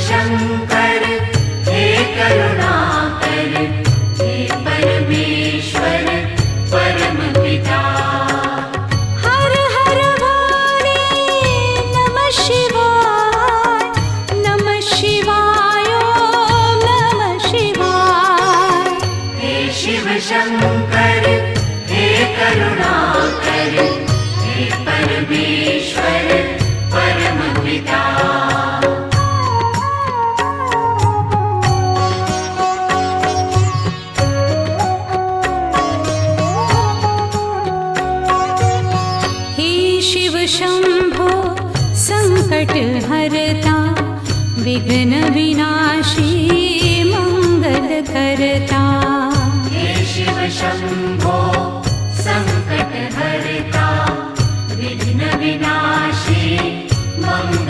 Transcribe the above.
शंकर हे करुणाकर, हे परमेश्वर परम पिता। हर हर वाणी नमः शिवाय, नमः शिवाय, ओम नमः शिवाय। हे शिव शंकर हे करुणाकर, हे परमेश्वर परम पिता। शंभो संकट हरता, विघ्न विनाशी मंगल करता। हे शिव शंभो संकट हरता, विघ्न विनाशी मंगल